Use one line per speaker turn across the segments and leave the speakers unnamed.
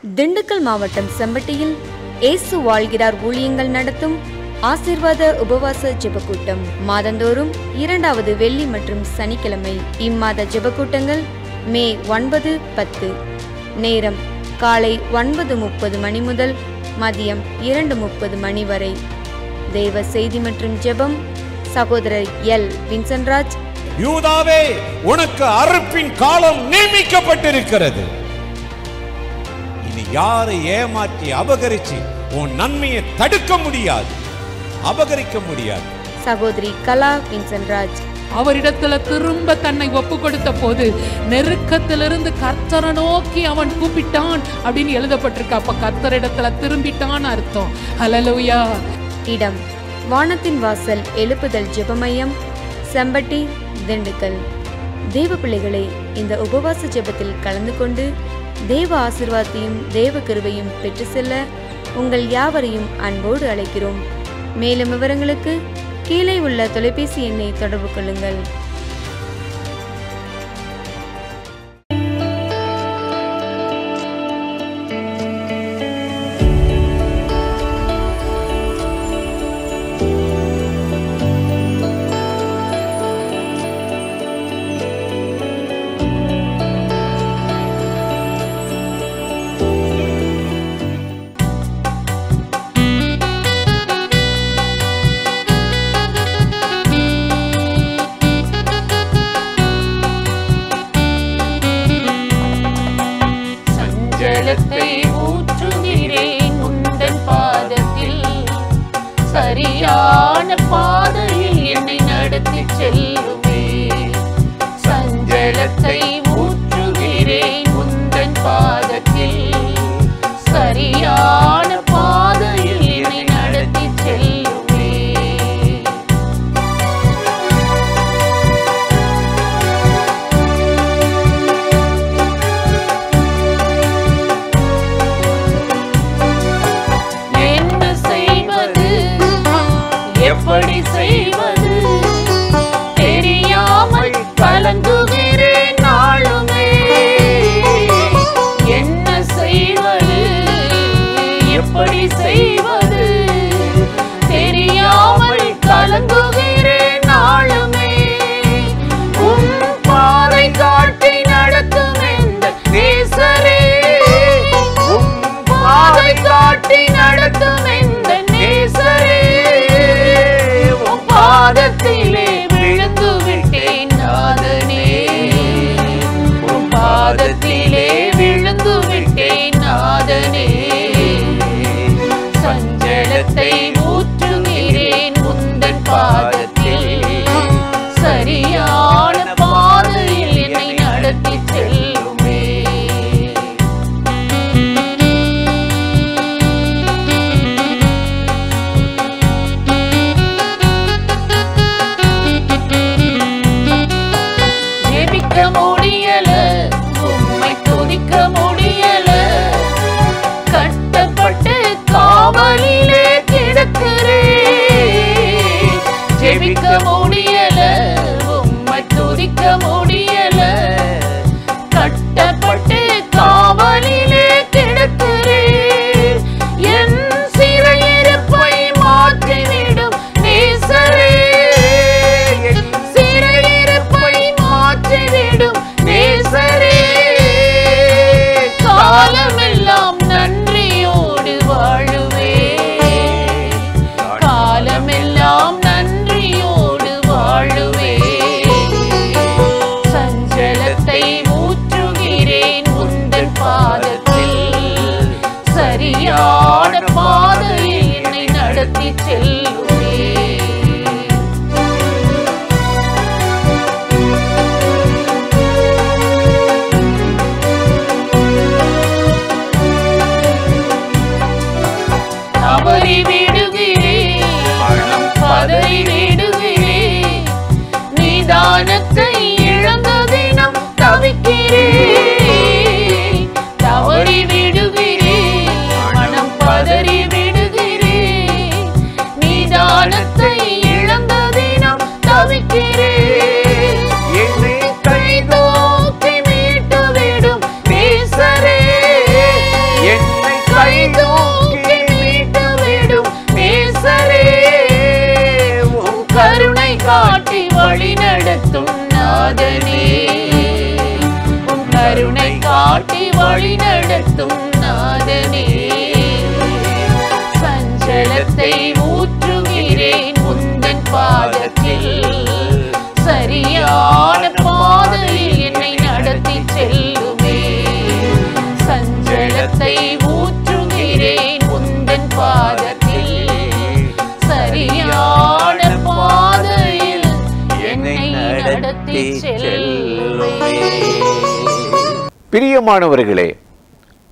திண்டுக்கல் மாவட்டம் செம்பட்டியில் இயேசு வாழ்கிறார் ஊழியங்கள் நடத்தும் ஆசீர்வாத உபவாச ஜெபக்கூட்டம் மாதந்தோறும் 2வது வெள்ளி மற்றும் சனிக்கிழமை. இம்மாத ஜெபக்கூட்டங்கள் மே 9, 10. நேரம் காலை 9:30 மணி முதல் மதியம் 2:30 மணி வரை. தேவ செய்தி மற்றும் ஜெபம் சகோதரர் எல். வின்சென்ட்ராஜ்.
யூதாவே, உனக்கு அறுப்பின் காலம் நியமிக்கப்பட்டிருக்கிறது. இனி யாரை ஏமாற்றி அபகரிச்சு உன் நன்மையை தடுக்க முடியாது, அபகரிக்க முடியாது.
சகோதரி கலா வின்சென்ட்ராஜ்.
அவரிடத்துல திரும்ப தன்னை ஒப்பு கொடுத்த போது நெருக்கத்திலிருந்து கர்த்தரை நோக்கி அவன் கூப்பிட்டான் அப்படின்னு எழுதப்பட்டிருக்கு. அப்ப கர்த்தரிடத்துல திரும்பிட்டான் அர்த்தம். ஹல்லேலூயா.
இடம் வானத்தின் வாசல் எழுப்புதல் ஜெபமையம், செம்பட்டி, திண்டுக்கல். தேவ பிள்ளைகளே, இந்த உபவாச ஜெபத்தில் கலந்து கொண்டு தேவ ஆசீர்வாதத்தையும் தேவ கிருபையும் பெற்று செல்ல உங்கள் யாவரையும் அன்போடு அழைக்கிறோம். மேலும் விவரங்களுக்கு கீழே உள்ள தொலைபேசி எண்ணை தொடர்பு கொள்ளுங்கள்.
ஊற்றுகிறேன் உந்தன் பாதத்தில், சரியான பாதையில் என்னை நடத்தி செல்லுமே. சஞ்சலத்தை ஊற்றுகிறேன் உந்தன் பாதத்தில், சரியான பாதையில் என்னை நடத்தி செல்லுமே. எப்படி செய்வது தெரியாமல் கலங்குகிறேன் நாளுமே. நாதனே, உன் கருணை காட்டி வழி நடத்தும் நாதனே, சஞ்சலத்தை ஊற்றுகிறேன் உந்தன் பாதத்தில், சரியான பாதையில் என்னை நடத்தி செல்லுமே. சஞ்சலத்தை ஊற்றுகிறேன் உந்தன் பாதத்தில், சரியான பாதையில் என்னை நடத்தி செல்லுமே.
பிரியமானவர்களே,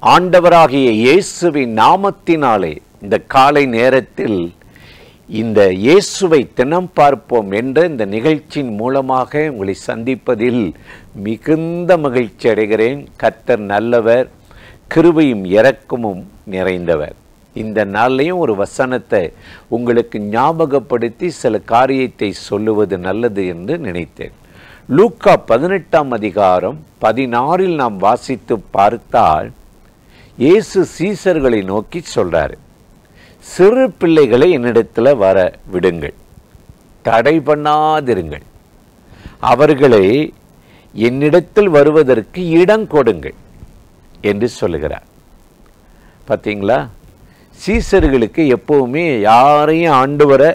ஆண்டவராகிய இயேசுவின் நாமத்தினாலே இந்த காலை நேரத்தில் இந்த இயேசுவை தினம் பார்ப்போம் என்ற இந்த நிகழ்ச்சியின் மூலமாக உங்களை சந்திப்பதில் மிகுந்த மகிழ்ச்சி அடைகிறேன். கர்த்தர் நல்லவர், கிருபையும் இரக்கமும் நிறைந்தவர். இந்த நாள்லையும் ஒரு வசனத்தை உங்களுக்கு ஞாபகப்படுத்தி சில காரியத்தை சொல்லுவது நல்லது என்று நினைத்தேன். லூக்கா 18ஆம் அதிகாரம் 16 நாம் வாசித்து பார்த்தால் இயேசு சீசர்களை நோக்கி சொல்றாரு, சிறு பிள்ளைகளை என்னிடத்தில் வர விடுங்கள், தடை பண்ணாதிருங்கள், அவர்களை என்னிடத்தில் வருவதற்கு இடம் கொடுங்கள் என்று சொல்லுகிறார். பார்த்தீங்களா, சீசர்களுக்கு எப்பவுமே யாரையும் ஆண்டவரை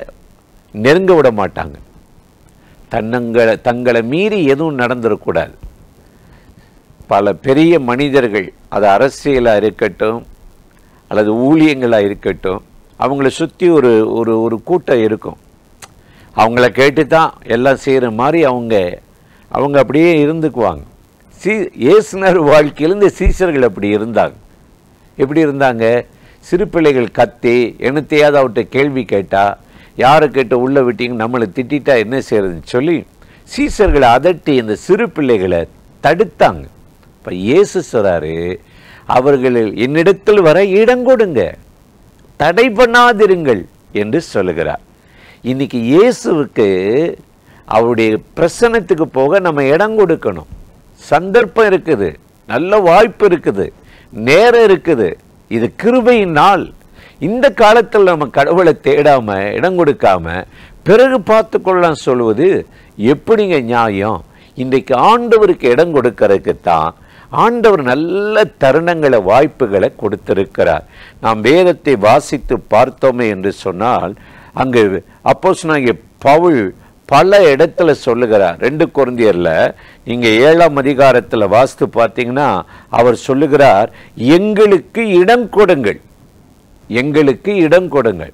நெருங்க விட மாட்டாங்க. தங்களை மீறி எதுவும் நடந்துடக்கூடாது. பல பெரிய மனிதர்கள், அது அரசியலாக இருக்கட்டும் அல்லது ஊழியங்களாக இருக்கட்டும், அவங்கள சுற்றி ஒரு ஒரு ஒரு கூட்டம் இருக்கும். அவங்கள கேட்டு தான் எல்லாம் செய்கிற மாதிரி அவங்க அப்படியே இருந்துக்குவாங்க. இயேசுனர் வாழ்க்கையில் இந்த சீசர்கள் அப்படி இருந்தாங்க. எப்படி இருந்தாங்க? சிறு பிள்ளைகள் கத்தி என்னத்தையாவது அவர்கிட்ட கேள்வி கேட்டால், யாரை கேட்ட உள்ளே விட்டீங்க, நம்மளை திட்டா என்ன செய்யறதுன்னு சொல்லி சீசர்களை அதட்டி இந்த சிறு பிள்ளைகளை தடுத்தாங்க. இப்போ இயேசு சொல்றாரு, அவர்கள் என்னிடத்தில் வர இடம் கொடுங்க, தடை பண்ணாதிருங்கள் என்று சொல்லுகிறார். இன்னைக்கு இயேசுவுக்கு அவருடைய பிரசன்னத்துக்கு போக நம்ம இடம் கொடுக்கணும். சந்தர்ப்பம் இருக்குது, நல்ல வாய்ப்பு இருக்குது, நேரம் இருக்குது. இது கிருபையின் நாள். இந்த காலத்தில் நம்ம கடவுளை தேடாம இடம் கொடுக்காம பிறகு பார்த்து கொள்ளலாம் சொல்வது எப்படிங்க நியாயம்? இன்றைக்கு ஆண்டவருக்கு இடம் கொடுக்கறதுக்குத்தான் ஆண்டவர் நல்ல தருணங்களை, வாய்ப்புகளை கொடுத்திருக்கிறார். நாம் வேதத்தை வாசித்து பார்த்தோமே என்று சொன்னால், அங்கு அப்போஸ்தலனாகிய பவுல் பல இடத்துல சொல்லுகிறார். 2 கொரிந்தியர்ல நீங்க 7ஆம் அதிகாரத்தில் வாசித்து பார்த்தீங்கன்னா அவர் சொல்லுகிறார், எங்களுக்கு இடம் கொடுங்கள், எங்களுக்கு இடம் கொடுங்கள்.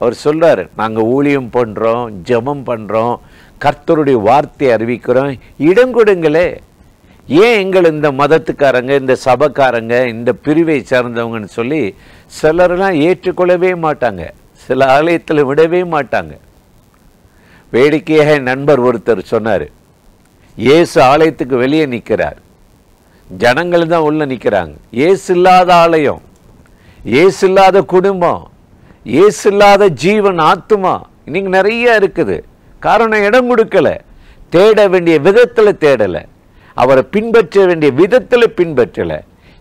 அவர் சொல்றாரு, நாங்கள் ஊழியம் பண்றோம், ஜெபம் பண்றோம், கர்த்தருடைய வார்த்தை அறிவிக்கிறோம், இடம் கொடுங்களே. ஏன் எங்கள் இந்த மதத்துக்காரங்க, இந்த சபைக்காரங்க, இந்த பிரிவை சார்ந்தவங்கன்னு சொல்லி சிலரெல்லாம் ஏற்றுக்கொள்ளவே மாட்டாங்க, சில ஆலயத்தில் விடவே மாட்டாங்க. வேடிக்கையாக என் நண்பர் ஒருத்தர் சொன்னார், இயேசு ஆலயத்துக்கு வெளியே நிற்கிறார், ஜனங்கள் தான் உள்ள நிற்கிறாங்க. இயேசு இல்லாத ஆலயம், இயேசு இல்லாத குடும்பம், இயேசு இல்லாத ஜீவன், ஆத்துமா இன்னைக்கு நிறைய இருக்குது. காரணம், இடம் கொடுக்கல, தேட வேண்டிய விதத்தில் தேடலை, அவரை பின்பற்ற வேண்டிய விதத்தில் பின்பற்றல.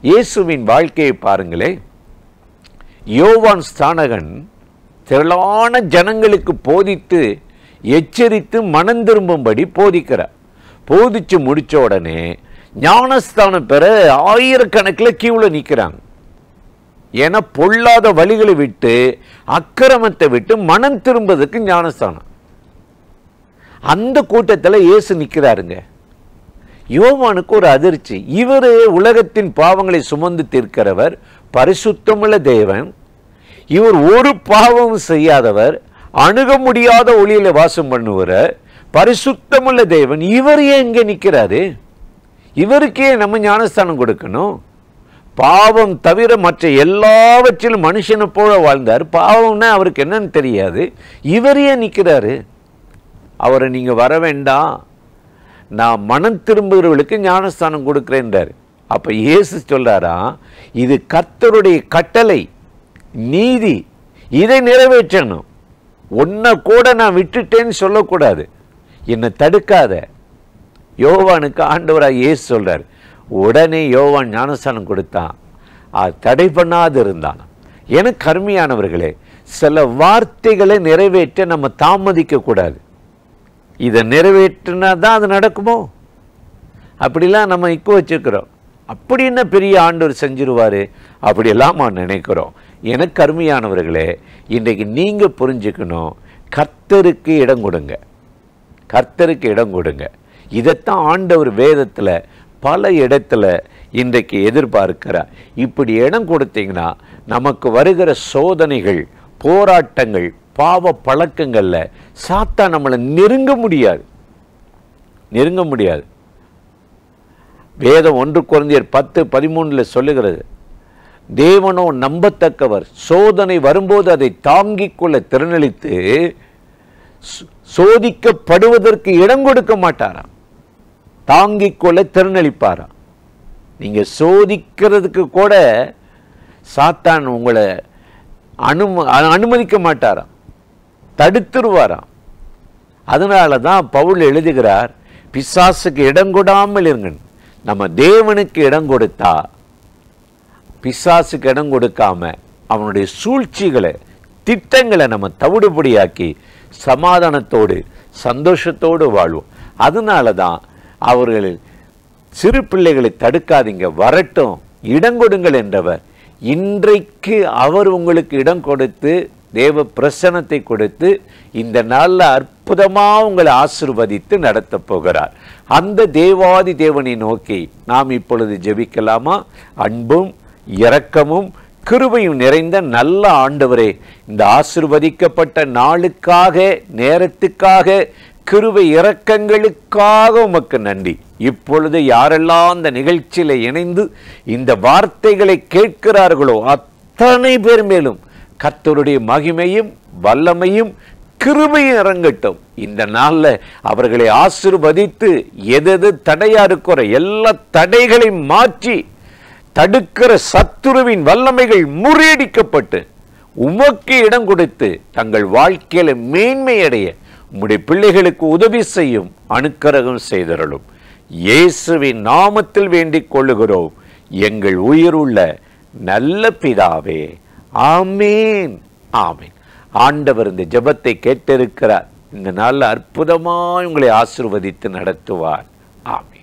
இயேசுவின் வாழ்க்கையை பாருங்களே. யோவான் ஸ்நானகன் திரளான ஜனங்களுக்கு போதித்து எச்சரித்து மனம் திரும்பும்படி போதிக்கிறார். போதிச்சு முடிச்ச உடனே ஞானஸ்தானம் பெற ஆயிரக்கணக்கில் கியூல நிற்கிறாங்க. ஏன்னா பொல்லாத வழிகளை விட்டு, அக்கிரமத்தை விட்டு மனம் திரும்புவதற்கு ஞானஸ்தானம். அந்த கூட்டத்தில் இயேசு நிற்கிறாருங்க. யோவானுக்கு ஒரு அதிர்ச்சி. இவர் உலகத்தின் பாவங்களை சுமந்து தீர்க்கிறவர், பரிசுத்தமுள்ள தேவன். இவர் ஒரு பாவமும் செய்யாதவர், அணுக முடியாத ஒளியில வாசம் பண்ணுவார், பரிசுத்தமுள்ள தேவன். இவர் ஏன் இங்கே நிற்கிறாரு? இவருக்கே நம்ம ஞானஸ்தானம் கொடுக்கணும். பாவம் தவிர மற்ற எல்லாவற்றிலும் மனுஷனை போல வாழ்ந்தார். பாவம்னா அவருக்கு என்னன்னு தெரியாது. இவர் ஏன் நிற்கிறாரு? அவரை நீங்க வர வேண்டாம், நான் மனம் திரும்புகிறவர்களுக்கு ஞானஸ்தானம் கொடுக்கிறேன்றார். அப்ப இயேசு சொல்றாரா, இது கர்த்தருடைய கட்டளை, நீதி, இதை நிறைவேற்றணும். ஒன்ன கூட நான் விட்டுட்டேன்னு சொல்லக்கூடாது, என்னை தடுக்காத. யோவானுக்கு ஆண்டவராக இயேசு சொல்றார். உடனே யோவான் ஞானஸ்தானம் கொடுத்தான், தடை பண்ணாது இருந்தான். எனக்கு அருமையானவர்களே, சில வார்த்தைகளை நிறைவேற்ற நம்ம தாமதிக்க கூடாது. இதை நிறைவேற்றினா தான் அது நடக்குமோ? அப்படிலாம் நம்ம இக்கு வச்சுக்கிறோம். அப்படி என்ன பெரிய ஆண்டவர் செஞ்சிருவார் அப்படியெல்லாம் நான் நினைக்கிறோம். எனக்கு அருமையானவர்களே, இன்றைக்கு நீங்கள் புரிஞ்சுக்கணும், கர்த்தருக்கு இடம் கொடுங்க, கர்த்தருக்கு இடம் கொடுங்க. இதைத்தான் ஆண்டவர் வேதத்தில் பல இடத்துல இன்றைக்கு எதிர்பார்க்கிறார். இப்படி இடம் கொடுத்தீங்கன்னா நமக்கு வருகிற சோதனைகள், போராட்டங்கள், பாவ பழக்கங்களில் சாத்தான் நம்மளை நெருங்க முடியாது. வேதம் 1 கொரிந்தியர் 10:13 சொல்லுகிறது, தேவனோ நம்பத்தக்கவர், சோதனை வரும்போது அதை தாங்கிக் கொள்ள திறனளித்து சோதிக்கப்படுவதற்கு இடம் கொடுக்க மாட்டாராம், தாங்கிக் கொள்ள திறனளிப்பாராம். நீங்க சோதிக்கிறதுக்கு கூட சாத்தான் உங்களை அனுமதிக்க மாட்டாராம், தடுத்துருவாராம். அதனால தான் பவுல் எழுதுகிறார், பிசாசுக்கு இடம் கொடாமல் இருங்க. நம்ம தேவனுக்கு இடம் கொடுத்தா, பிசாசுக்கு இடம் கொடுக்காம அவனுடைய சூழ்ச்சிகளை, திட்டங்களை நம்ம தவிடுபடியாக்கி சமாதானத்தோடு சந்தோஷத்தோடு வாழ்வோம். அதனால தான் அவர்கள் சிறு பிள்ளைகளை தடுக்காதீங்க, வரட்டும், இடம் கொடுங்கள் என்றவர். இன்றைக்கு அவர் உங்களுக்கு இடம் கொடுத்து, தேவ பிரசன்னத்தை கொடுத்து, இந்த நாளில் அற்புதமாக உங்களை ஆசீர்வதித்து நடத்த போகிறார். அந்த தேவாதி தேவனை நோக்கி நாம் இப்பொழுது ஜெபிக்கலாமா? அன்பும் இரக்கமும் கிருபையும் நிறைந்த நல்ல ஆண்டவரே, இந்த ஆசீர்வதிக்கப்பட்ட நாளுக்காக, நேரத்துக்காக, கிருபை இரக்கங்களுக்காக உமக்கு நன்றி. இப்பொழுது யாரெல்லாம் அந்த நிகழ்ச்சியில் இணைந்து இந்த வார்த்தைகளை கேட்கிறார்களோ அத்தனை பேர் மேலும் கர்த்தருடைய மகிமையும் வல்லமையும் கிருபையும் இறங்கட்டும். இந்த நாளில் அவர்களை ஆசீர்வதித்து, எது தடையா இருக்கிற எல்லா தடைகளையும் மாற்றி தடுக்கிற சத்துருவின் வல்லமைகள் முறியடிக்கப்பட்டு உமக்கு இடம் கொடுத்து தங்கள் வாழ்க்கையில மேன்மை அடைய உம்முடைய பிள்ளைகளுக்கு உதவி செய்யும், அனுக்கிரகம் செய்தருளும். இயேசுவின் நாமத்தில் வேண்டிக் கொள்ளுகிறோம் எங்கள் உயிருள்ள நல்ல பிதாவே. ஆமீன், ஆமீன். ஆண்டவர் இந்த ஜெபத்தை கேட்டிருக்கிறார். இந்த நாளில் அற்புதமாய் உங்களை ஆசீர்வதித்து நடத்துவார். ஆமீன்.